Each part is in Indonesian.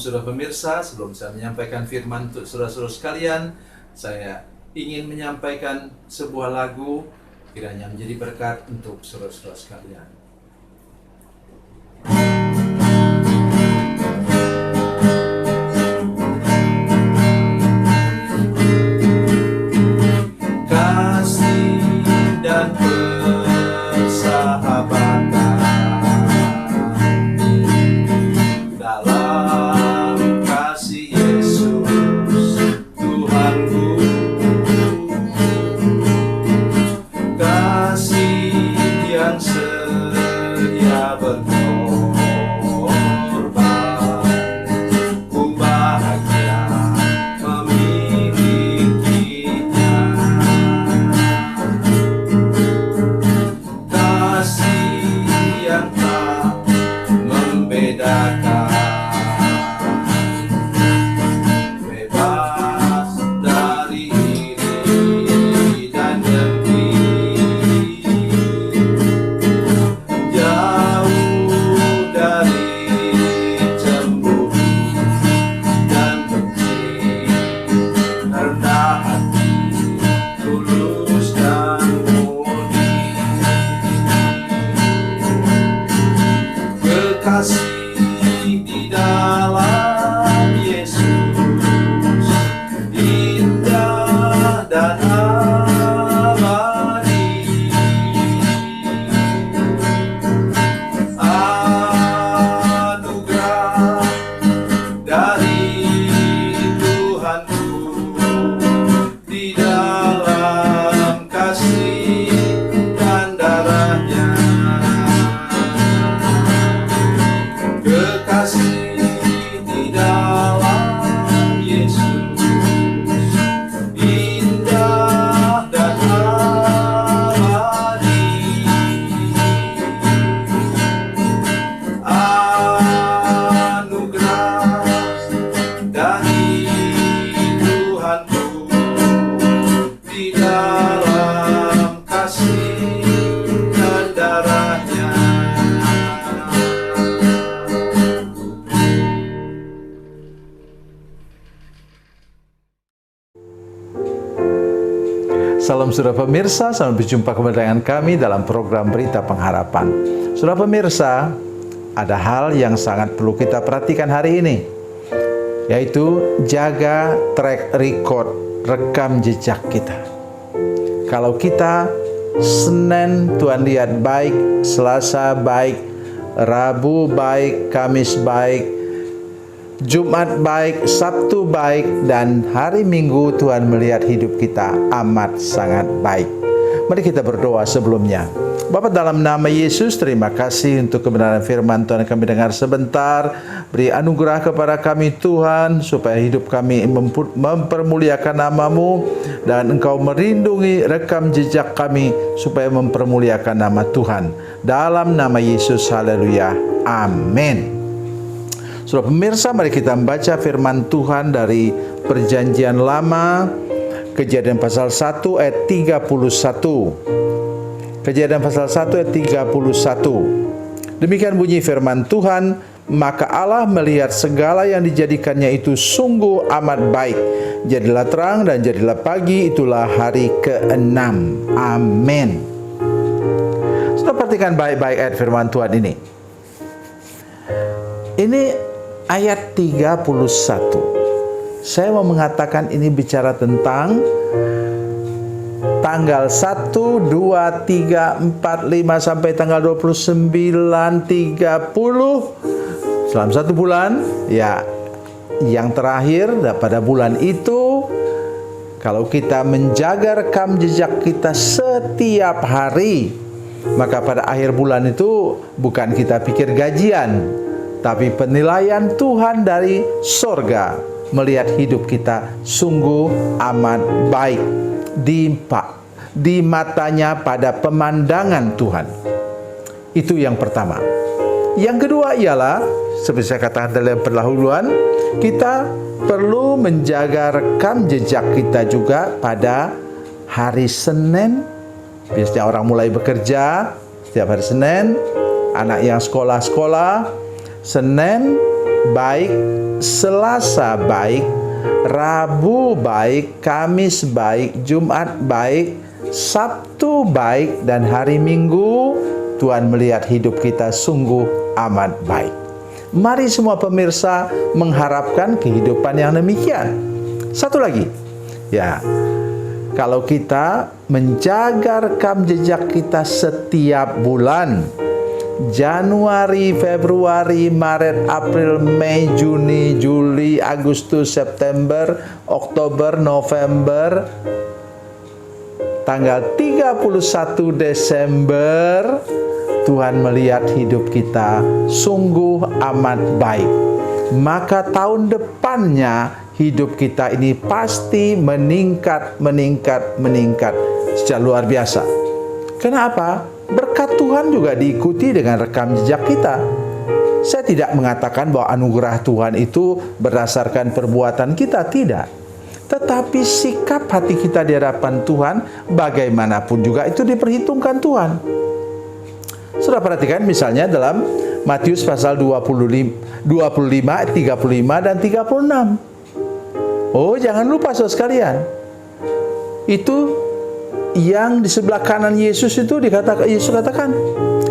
saudara pemirsa, sebelum saya menyampaikan firman untuk saudara-saudara sekalian, saya ingin menyampaikan sebuah lagu kiranya menjadi berkat untuk saudara-saudara sekalian. Kasih dan persahabatan dalam kasih Yesus Tuhanku, kasih yang setia berkorban, ku bahagia memilikinya. Kasih yang tak membedakan, bebas dari iri dan dengki, jauh dari cemburu dan benci, rendah hati, tulus dan murni. Kekasih di dalam Yesus indah dan abadi. Anugerah dari Tuhanku di dalam kasih dan darahnya. Kekasih di dalam Yesus indah dan abadi. Anugerah dari Tuhanku di dalam kasih dan darahnya. Salam saudara pemirsa, selamat berjumpa kembali dengan kami dalam program Berita Pengharapan. Saudara pemirsa, ada hal yang sangat perlu kita perhatikan hari ini, yaitu jaga track record, rekam jejak kita. Kalau kita Senin Tuhan lihat baik, Selasa baik, Rabu baik, Kamis baik, Jumat baik, Sabtu baik, dan hari Minggu Tuhan melihat hidup kita amat sangat baik. Mari kita berdoa sebelumnya. Bapa, dalam nama Yesus, terima kasih untuk kebenaran firman Tuhan yang kami dengar sebentar. Beri anugerah kepada kami Tuhan, supaya hidup kami mempermuliakan nama-Mu, dan Engkau melindungi rekam jejak kami supaya mempermuliakan nama Tuhan. Dalam nama Yesus, haleluya, amin. Saudara pemirsa, mari kita membaca firman Tuhan dari Perjanjian Lama, Kejadian pasal 1 ayat 31. Kejadian pasal 1 ayat 31. Demikian bunyi firman Tuhan, maka Allah melihat segala yang dijadikannya itu sungguh amat baik. Jadilah terang dan jadilah pagi, itulah hari ke-6. Amin. Saudara perhatikan baik-baik ayat firman Tuhan ini. Ini ayat 31. Saya mau mengatakan ini bicara tentang tanggal 1, 2, 3, 4, 5 sampai tanggal 29, 30 dalam satu bulan. Ya, yang terakhir pada bulan itu, kalau kita menjaga rekam jejak kita setiap hari, maka pada akhir bulan itu bukan kita pikir gajian, tapi penilaian Tuhan dari sorga melihat hidup kita sungguh amat baik di matanya pada pemandangan Tuhan. Itu yang pertama. Yang kedua ialah, seperti saya katakan dalam pendahuluan, kita perlu menjaga rekam jejak kita juga pada hari Senin. Biasanya orang mulai bekerja setiap hari Senin, anak yang sekolah-sekolah, Senin baik, Selasa baik, Rabu baik, Kamis baik, Jumat baik, Sabtu baik, dan hari Minggu Tuhan melihat hidup kita sungguh amat baik. Mari semua pemirsa mengharapkan kehidupan yang demikian. Satu lagi, ya, kalau kita menjaga rekam jejak kita setiap bulan, Januari, Februari, Maret, April, Mei, Juni, Juli, Agustus, September, Oktober, November, tanggal 31 Desember, Tuhan melihat hidup kita sungguh amat baik. Maka tahun depannya hidup kita ini pasti meningkat secara luar biasa. Kenapa? Berkat Tuhan juga diikuti dengan rekam jejak kita. Saya tidak mengatakan bahwa anugerah Tuhan itu berdasarkan perbuatan kita, tidak. Tetapi sikap hati kita di hadapan Tuhan bagaimanapun juga itu diperhitungkan Tuhan. Sudah perhatikan misalnya dalam Matius pasal 25, 35 dan 36. Oh, jangan lupa saudara sekalian. Itu yang di sebelah kanan Yesus itu Yesus katakan,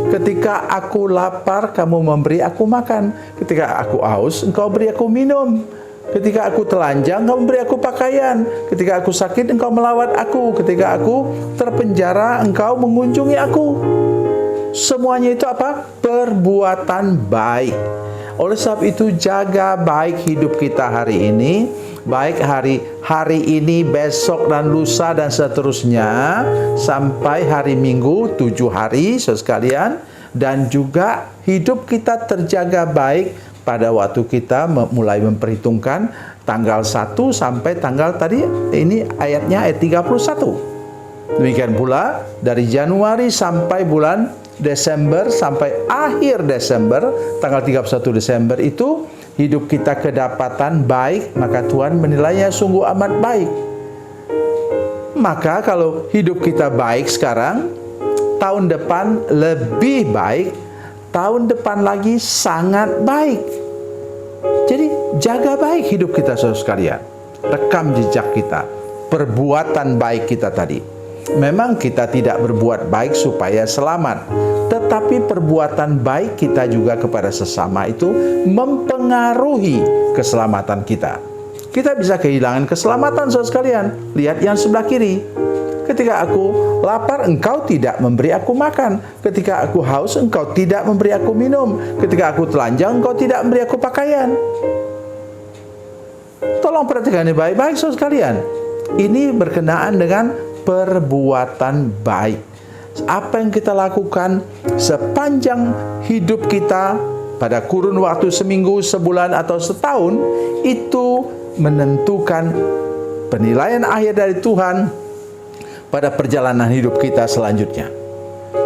ketika aku lapar, kamu memberi aku makan. Ketika aku haus, engkau beri aku minum. Ketika aku telanjang, engkau memberi aku pakaian. Ketika aku sakit, engkau melawat aku. Ketika aku terpenjara, engkau mengunjungi aku. Semuanya itu apa? Perbuatan baik. Oleh sebab itu, jaga baik hidup kita hari ini, baik hari ini, besok dan lusa dan seterusnya, sampai hari Minggu 7 hari saudara sekalian, dan juga hidup kita terjaga baik pada waktu kita mulai memperhitungkan tanggal 1 sampai tanggal tadi ini ayatnya ayat 31. Demikian pula dari Januari sampai bulan Desember sampai akhir Desember, tanggal 31 Desember itu hidup kita kedapatan baik, maka Tuhan menilainya sungguh amat baik. Maka kalau hidup kita baik sekarang, tahun depan lebih baik, tahun depan lagi sangat baik. Jadi jaga baik hidup kita saudara sekalian. Rekam jejak kita, perbuatan baik kita tadi. Memang kita tidak berbuat baik supaya selamat, tetapi perbuatan baik kita juga kepada sesama itu mempengaruhi keselamatan kita. Kita bisa kehilangan keselamatan saudara sekalian. Lihat yang sebelah kiri. Ketika aku lapar, engkau tidak memberi aku makan. Ketika aku haus, engkau tidak memberi aku minum. Ketika aku telanjang, engkau tidak memberi aku pakaian. Tolong perhatikan ini baik-baik saudara sekalian. Ini berkenaan dengan perbuatan baik. Apa yang kita lakukan sepanjang hidup kita pada kurun waktu seminggu, sebulan atau setahun, itu menentukan penilaian akhir dari Tuhan pada perjalanan hidup kita selanjutnya.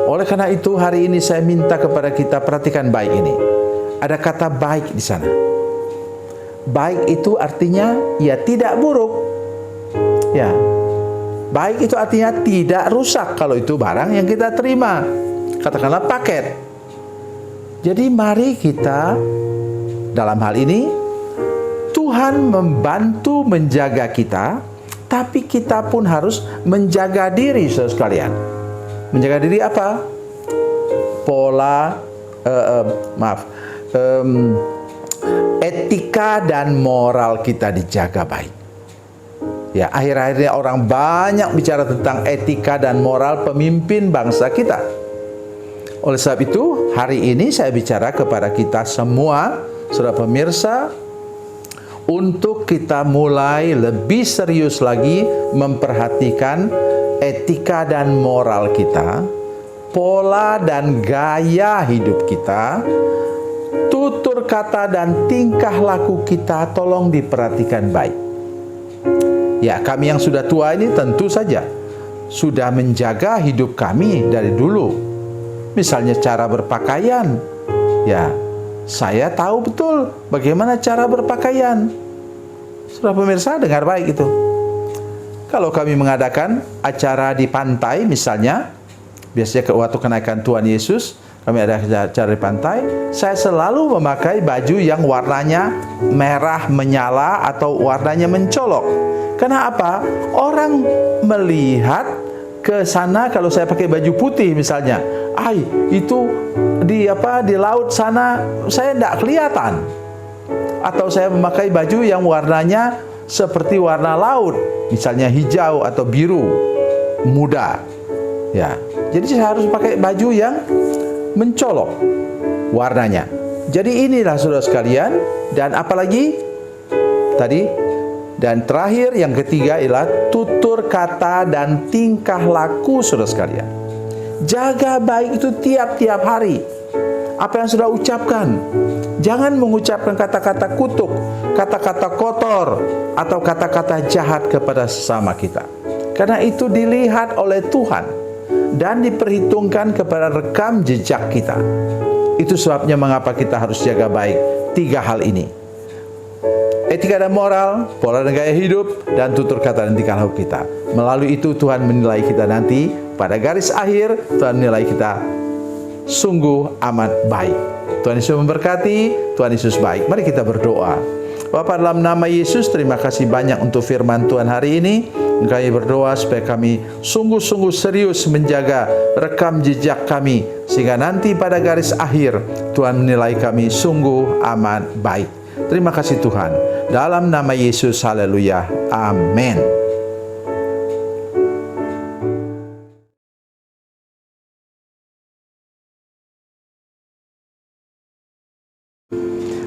Oleh karena itu hari ini saya minta kepada kita perhatikan baik ini. Ada kata baik di sana. Baik itu artinya ya tidak buruk. Ya. Baik itu artinya tidak rusak kalau itu barang yang kita terima. Katakanlah paket. Jadi mari kita dalam hal ini Tuhan membantu menjaga kita, tapi kita pun harus menjaga diri saudara sekalian. Menjaga diri apa? Etika dan moral kita dijaga baik. Ya, akhir-akhir ini orang banyak bicara tentang etika dan moral pemimpin bangsa kita. Oleh sebab itu, hari ini saya bicara kepada kita semua, saudara pemirsa, untuk kita mulai lebih serius lagi memperhatikan etika dan moral kita, pola dan gaya hidup kita, tutur kata dan tingkah laku kita tolong diperhatikan baik. Ya, kami yang sudah tua ini tentu saja sudah menjaga hidup kami dari dulu. Misalnya cara berpakaian. Ya, saya tahu betul bagaimana cara berpakaian. Saudara pemirsa, dengar baik itu. Kalau kami mengadakan acara di pantai misalnya, biasanya waktu kenaikan Tuhan Yesus, kami ada acara di pantai, saya selalu memakai baju yang warnanya merah menyala atau warnanya mencolok. Karena apa? Orang melihat ke sana kalau saya pakai baju putih misalnya, itu di laut sana saya tidak kelihatan. Atau saya memakai baju yang warnanya seperti warna laut, misalnya hijau atau biru muda. Ya, jadi saya harus pakai baju yang mencolok warnanya. Jadi inilah saudara sekalian, dan apalagi tadi, dan terakhir yang ketiga ialah tutur kata dan tingkah laku saudara sekalian. Jaga baik itu tiap-tiap hari. Apa yang sudah ucapkan, jangan mengucapkan kata-kata kutuk, kata-kata kotor, atau kata-kata jahat kepada sesama kita. Karena itu dilihat oleh Tuhan dan diperhitungkan kepada rekam jejak kita. Itu sebabnya mengapa kita harus jaga baik 3 hal ini: etika dan moral, pola dan gaya hidup, dan tutur kata dan tingkah laku kita. Melalui itu Tuhan menilai kita nanti. Pada garis akhir Tuhan menilai kita sungguh amat baik. Tuhan Yesus memberkati, Tuhan Yesus baik. Mari kita berdoa. Bapa, dalam nama Yesus, terima kasih banyak untuk firman Tuhan hari ini. Kami berdoa supaya kami sungguh-sungguh serius menjaga rekam jejak kami, sehingga nanti pada garis akhir Tuhan menilai kami sungguh amat baik. Terima kasih Tuhan. Dalam nama Yesus, haleluya. Amin.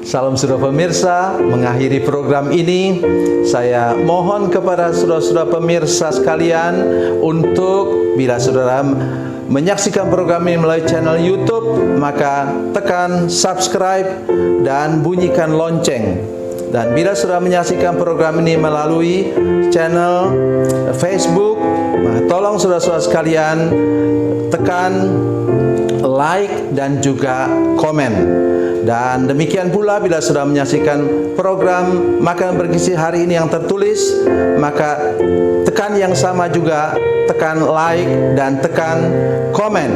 Salam saudara pemirsa, mengakhiri program ini saya mohon kepada saudara-saudara pemirsa sekalian untuk bila saudara menyaksikan program ini melalui channel YouTube, maka tekan subscribe dan bunyikan lonceng. Dan bila saudara menyaksikan program ini melalui channel Facebook, tolong saudara-saudara sekalian tekan like dan juga komen. Dan demikian pula bila sudah menyaksikan program Makan Bergizi hari ini yang tertulis, maka tekan yang sama juga, tekan like dan tekan komen.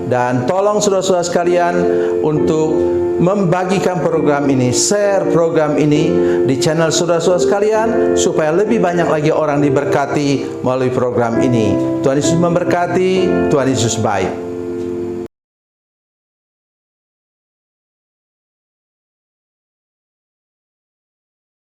Dan tolong saudara-saudara sekalian untuk membagikan program ini, share program ini di channel saudara-saudara sekalian, supaya lebih banyak lagi orang diberkati melalui program ini. Tuhan Yesus memberkati, Tuhan Yesus baik.